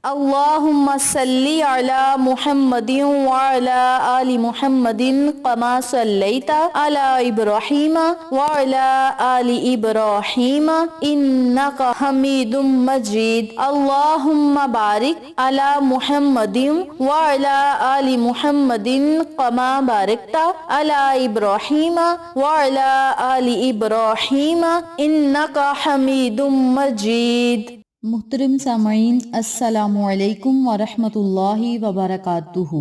اللهم صل على محمد وعلى آل محمد كما صليت على إبراهيم وعلى آل إبراهيم إنك حميد مجيد. اللهم بارك على محمد وعلى آل محمد كما باركت على إبراهيم وعلى آل إبراهيم إنك حميد مجيد. محترم سامعین، السلام علیکم ورحمۃ اللہ وبرکاتہ۔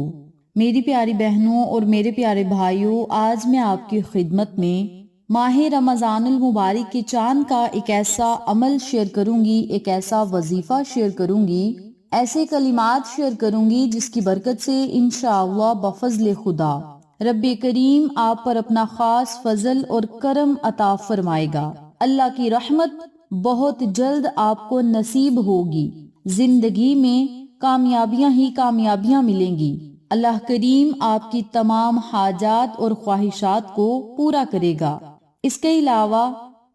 میری پیاری بہنوں اور میرے پیارے بھائیوں، آج میں آپ کی خدمت میں ماہ رمضان المبارک کے چاند کا ایک ایسا عمل شیئر کروں گی، ایک ایسا وظیفہ شیئر کروں گی، ایسے کلمات شیئر کروں گی جس کی برکت سے انشاءاللہ بفضل خدا رب کریم آپ پر اپنا خاص فضل اور کرم عطا فرمائے گا۔ اللہ کی رحمت بہت جلد آپ کو نصیب ہوگی، زندگی میں کامیابیاں ہی کامیابیاں ملیں گی۔ اللہ کریم آپ کی تمام حاجات اور خواہشات کو پورا کرے گا۔ اس کے علاوہ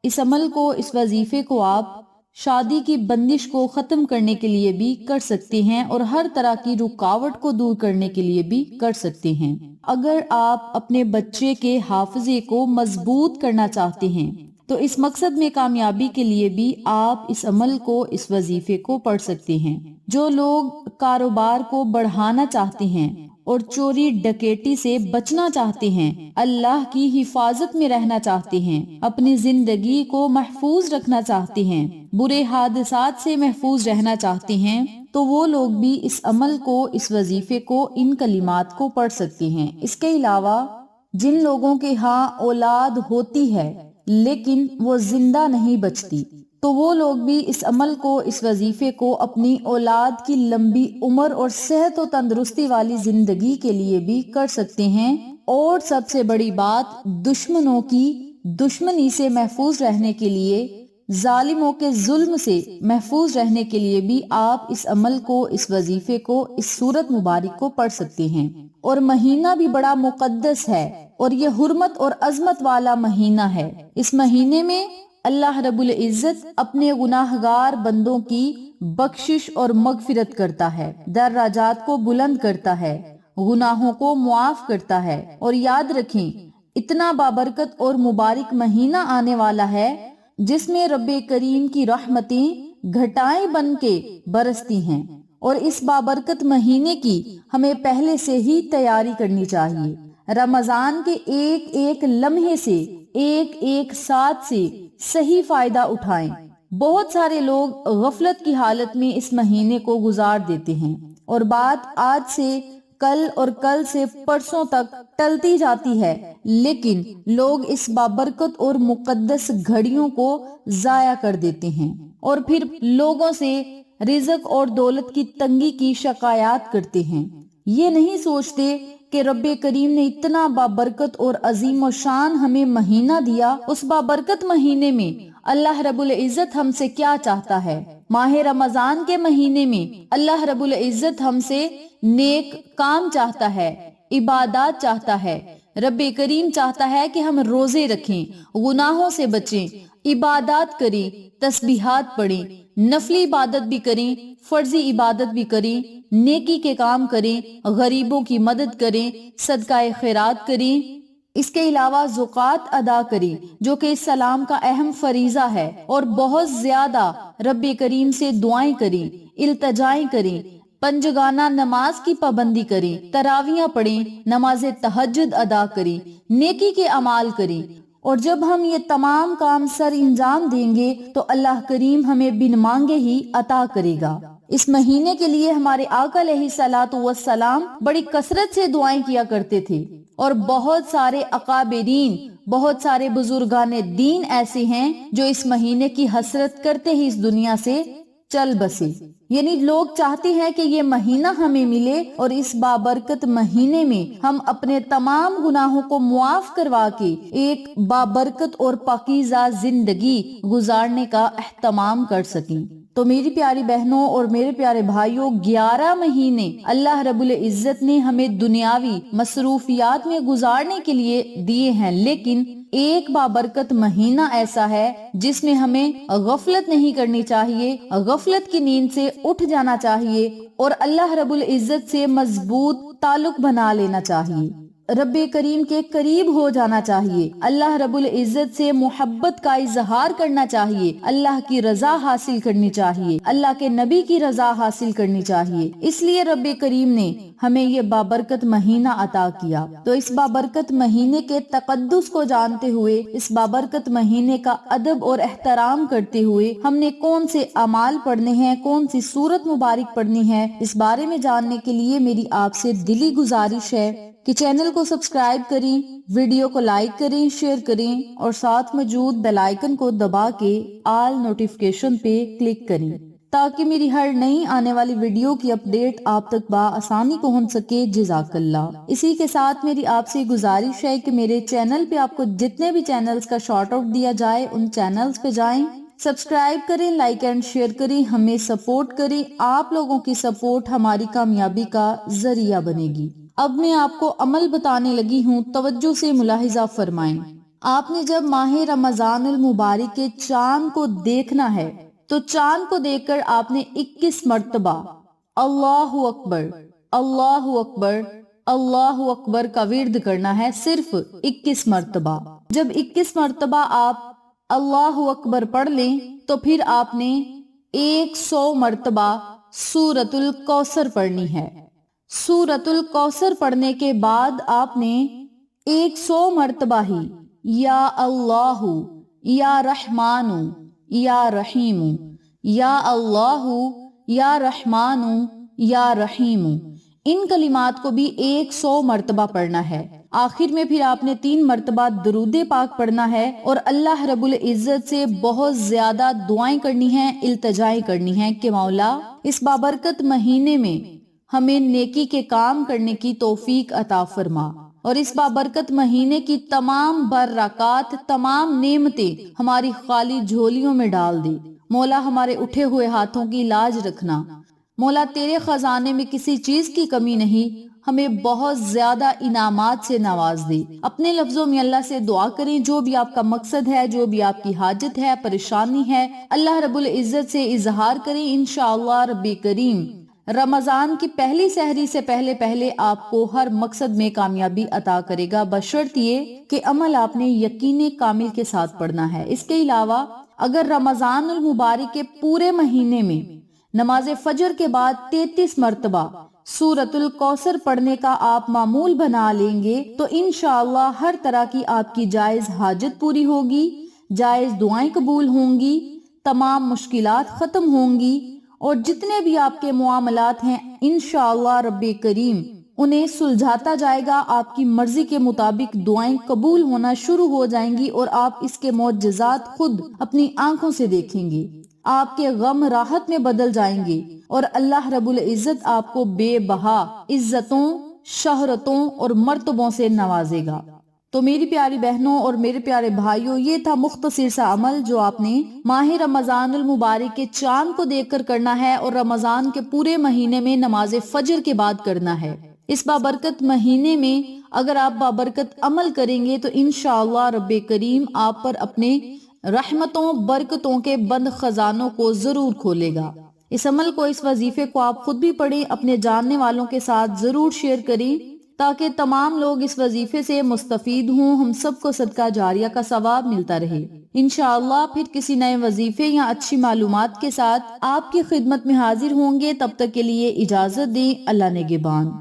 اس عمل کو، اس وظیفے کو آپ شادی کی بندش کو ختم کرنے کے لیے بھی کر سکتے ہیں اور ہر طرح کی رکاوٹ کو دور کرنے کے لیے بھی کر سکتے ہیں۔ اگر آپ اپنے بچے کے حافظے کو مضبوط کرنا چاہتے ہیں تو اس مقصد میں کامیابی کے لیے بھی آپ اس عمل کو، اس وظیفے کو پڑھ سکتے ہیں۔ جو لوگ کاروبار کو بڑھانا چاہتے ہیں اور چوری ڈکیٹی سے بچنا چاہتے ہیں، اللہ کی حفاظت میں رہنا چاہتے ہیں، اپنی زندگی کو محفوظ رکھنا چاہتے ہیں، برے حادثات سے محفوظ رہنا چاہتے ہیں، تو وہ لوگ بھی اس عمل کو، اس وظیفے کو، ان کلمات کو پڑھ سکتے ہیں۔ اس کے علاوہ جن لوگوں کے ہاں اولاد ہوتی ہے لیکن وہ زندہ نہیں بچتی، تو وہ لوگ بھی اس عمل کو، اس وظیفے کو اپنی اولاد کی لمبی عمر اور صحت و تندرستی والی زندگی کے لیے بھی کر سکتے ہیں۔ اور سب سے بڑی بات، دشمنوں کی دشمنی سے محفوظ رہنے کے لیے، ظالموں کے ظلم سے محفوظ رہنے کے لیے بھی آپ اس عمل کو، اس وظیفے کو، اس سورت مبارک کو پڑھ سکتے ہیں۔ اور مہینہ بھی بڑا مقدس ہے اور یہ حرمت اور عظمت والا مہینہ ہے۔ اس مہینے میں اللہ رب العزت اپنے گناہگار بندوں کی بخشش اور مغفرت کرتا ہے، درجات کو بلند کرتا ہے، گناہوں کو معاف کرتا ہے۔ اور یاد رکھیں، اتنا بابرکت اور مبارک مہینہ آنے والا ہے جس میں رب کریم کی رحمتیں گھٹائیں بن کے برستی ہیں، اور اس بابرکت مہینے کی ہمیں پہلے سے ہی تیاری کرنی چاہیے۔ رمضان کے ایک ایک لمحے سے، ایک ایک ساتھ سے صحیح فائدہ اٹھائیں۔ بہت سارے لوگ غفلت کی حالت میں اس مہینے کو گزار دیتے ہیں اور بات آج سے کل اور کل سے پرسوں تک ٹلتی جاتی ہے، لیکن لوگ اس بابرکت اور مقدس گھڑیوں کو ضائع کر دیتے ہیں اور پھر لوگوں سے رزق اور دولت کی تنگی کی شکایات کرتے ہیں۔ یہ نہیں سوچتے کہ رب کریم نے اتنا بابرکت اور عظیم و شان ہمیں مہینہ دیا، اس بابرکت مہینے میں اللہ رب العزت ہم سے کیا چاہتا ہے۔ ماہ رمضان کے مہینے میں اللہ رب العزت ہم سے نیک کام چاہتا ہے، عبادات چاہتا ہے۔ رب کریم چاہتا ہے کہ ہم روزے رکھیں، گناہوں سے بچیں، عبادات کریں، تسبیحات پڑھیں، نفلی عبادت بھی کریں، فرضی عبادت بھی کریں، نیکی کے کام کریں، غریبوں کی مدد کریں، صدقہ خیرات کریں۔ اس کے علاوہ زکوٰۃ ادا کریں جو کہ اسلام کا اہم فریضہ ہے، اور بہت زیادہ رب کریم سے دعائیں کریں، التجائیں کریں، پنجگانہ نماز کی پابندی کریں، تراویحیں پڑھیں، نماز تہجد ادا کریں، نیکی کے اعمال کریں۔ اور جب ہم یہ تمام کام سر انجام دیں گے تو اللہ کریم ہمیں بن مانگے ہی عطا کرے گا۔ اس مہینے کے لیے ہمارے آقا علیہ الصلوۃ والسلام بڑی کثرت سے دعائیں کیا کرتے تھے، اور بہت سارے اکابرین، بہت سارے بزرگان دین ایسے ہیں جو اس مہینے کی حسرت کرتے ہی اس دنیا سے چل بسے۔ یعنی لوگ چاہتے ہیں کہ یہ مہینہ ہمیں ملے اور اس بابرکت مہینے میں ہم اپنے تمام گناہوں کو معاف کروا کے ایک بابرکت اور پاکیزہ زندگی گزارنے کا اہتمام کر سکیں۔ تو میری پیاری بہنوں اور میرے پیارے بھائیوں، 11 مہینے اللہ رب العزت نے ہمیں دنیاوی مصروفیات میں گزارنے کے لیے دیے ہیں، لیکن ایک بابرکت مہینہ ایسا ہے جس میں ہمیں غفلت نہیں کرنی چاہیے، غفلت کی نیند سے اٹھ جانا چاہیے اور اللہ رب العزت سے مضبوط تعلق بنا لینا چاہیے، رب کریم کے قریب ہو جانا چاہیے، اللہ رب العزت سے محبت کا اظہار کرنا چاہیے، اللہ کی رضا حاصل کرنی چاہیے، اللہ کے نبی کی رضا حاصل کرنی چاہیے۔ اس لیے رب کریم نے ہمیں یہ بابرکت مہینہ عطا کیا۔ تو اس بابرکت مہینے کے تقدس کو جانتے ہوئے، اس بابرکت مہینے کا ادب اور احترام کرتے ہوئے ہم نے کون سے اعمال پڑھنے ہیں، کون سی سورت مبارک پڑھنی ہے، اس بارے میں جاننے کے لیے میری آپ سے دلی گزارش ہے کہ چینل کو سبسکرائب کریں، ویڈیو کو لائک کریں، شیئر کریں اور ساتھ موجود بیل آئیکن کو دبا کے آل نوٹیفیکیشن پہ کلک کریں تاکہ میری ہر نئی آنے والی ویڈیو کی اپڈیٹ آپ تک بآسانی پہنچ سکے۔ جزاک اللہ۔ اسی کے ساتھ میری آپ سے گزارش ہے کہ میرے چینل پہ آپ کو جتنے بھی چینلز کا شارٹ آؤٹ دیا جائے ان چینلز پہ جائیں، سبسکرائب کریں، لائک اینڈ شیئر کریں، ہمیں سپورٹ کریں۔ آپ لوگوں کی سپورٹ ہماری کامیابی کا ذریعہ بنے گی۔ اب میں آپ کو عمل بتانے لگی ہوں، توجہ سے ملاحظہ فرمائیں۔ آپ نے جب ماہ رمضان المبارک کے چاند کو دیکھنا ہے تو چاند کو دیکھ کر آپ نے 21 مرتبہ اللہ اکبر اللہ اکبر اللہ اکبر کا ورد کرنا ہے، صرف 21 مرتبہ۔ جب 21 مرتبہ آپ اللہ اکبر پڑھ لیں تو پھر آپ نے 100 مرتبہ سورۃ الکوثر پڑھنی ہے۔ سورۃ الکوثر پڑھنے کے بعد آپ نے 100 مرتبہ ہی یا اللہ یا رحمان یا رحیم یا اللہ یا رحمان یا رحیم، ان کلمات کو بھی 100 مرتبہ پڑھنا ہے۔ آخر میں پھر آپ نے 3 مرتبہ درود پاک پڑھنا ہے اور اللہ رب العزت سے بہت زیادہ دعائیں کرنی ہیں، التجائیں کرنی ہیں کہ مولا اس بابرکت مہینے میں ہمیں نیکی کے کام کرنے کی توفیق عطا فرما اور اس بابرکت مہینے کی تمام برکات، تمام نعمتیں ہماری خالی جھولیوں میں ڈال دے۔ مولا ہمارے اٹھے ہوئے ہاتھوں کی لاج رکھنا، مولا تیرے خزانے میں کسی چیز کی کمی نہیں، ہمیں بہت زیادہ انعامات سے نواز دے۔ اپنے لفظوں میں اللہ سے دعا کریں، جو بھی آپ کا مقصد ہے، جو بھی آپ کی حاجت ہے، پریشانی ہے، اللہ رب العزت سے اظہار کریں۔ انشاءاللہ رب کریم رمضان کی پہلی سحری سے پہلے آپ کو ہر مقصد میں کامیابی عطا کرے گا، بشرط یہ کہ عمل آپ نے یقین کامل کے ساتھ پڑھنا ہے۔ اس کے علاوہ اگر رمضان المبارک کے پورے مہینے میں نماز فجر کے بعد 33 مرتبہ سورۃ الکوثر پڑھنے کا آپ معمول بنا لیں گے تو انشاءاللہ ہر طرح کی آپ کی جائز حاجت پوری ہوگی، جائز دعائیں قبول ہوں گی، تمام مشکلات ختم ہوں گی اور جتنے بھی آپ کے معاملات ہیں انشاءاللہ رب کریم انہیں سلجھاتا جائے گا، آپ کی مرضی کے مطابق دعائیں قبول ہونا شروع ہو جائیں گی اور آپ اس کے معجزات خود اپنی آنکھوں سے دیکھیں گے۔ آپ کے غم راحت میں بدل جائیں گے اور اللہ رب العزت آپ کو بے بہا عزتوں، شہرتوں اور مرتبوں سے نوازے گا۔ تو میری پیاری بہنوں اور میرے پیارے بھائیوں، یہ تھا مختصر سا عمل جو آپ نے ماہ رمضان المبارک کے چاند کو دیکھ کر کرنا ہے اور رمضان کے پورے مہینے میں نماز فجر کے بعد کرنا ہے۔ اس بابرکت مہینے میں اگر آپ بابرکت عمل کریں گے تو انشاءاللہ رب کریم آپ پر اپنے رحمتوں، برکتوں کے بند خزانوں کو ضرور کھولے گا۔ اس عمل کو، اس وظیفے کو آپ خود بھی پڑھیں، اپنے جاننے والوں کے ساتھ ضرور شیئر کریں تاکہ تمام لوگ اس وظیفے سے مستفید ہوں، ہم سب کو صدقہ جاریہ کا ثواب ملتا رہے۔ انشاءاللہ پھر کسی نئے وظیفے یا اچھی معلومات کے ساتھ آپ کی خدمت میں حاضر ہوں گے، تب تک کے لیے اجازت دیں۔ اللہ نگہبان۔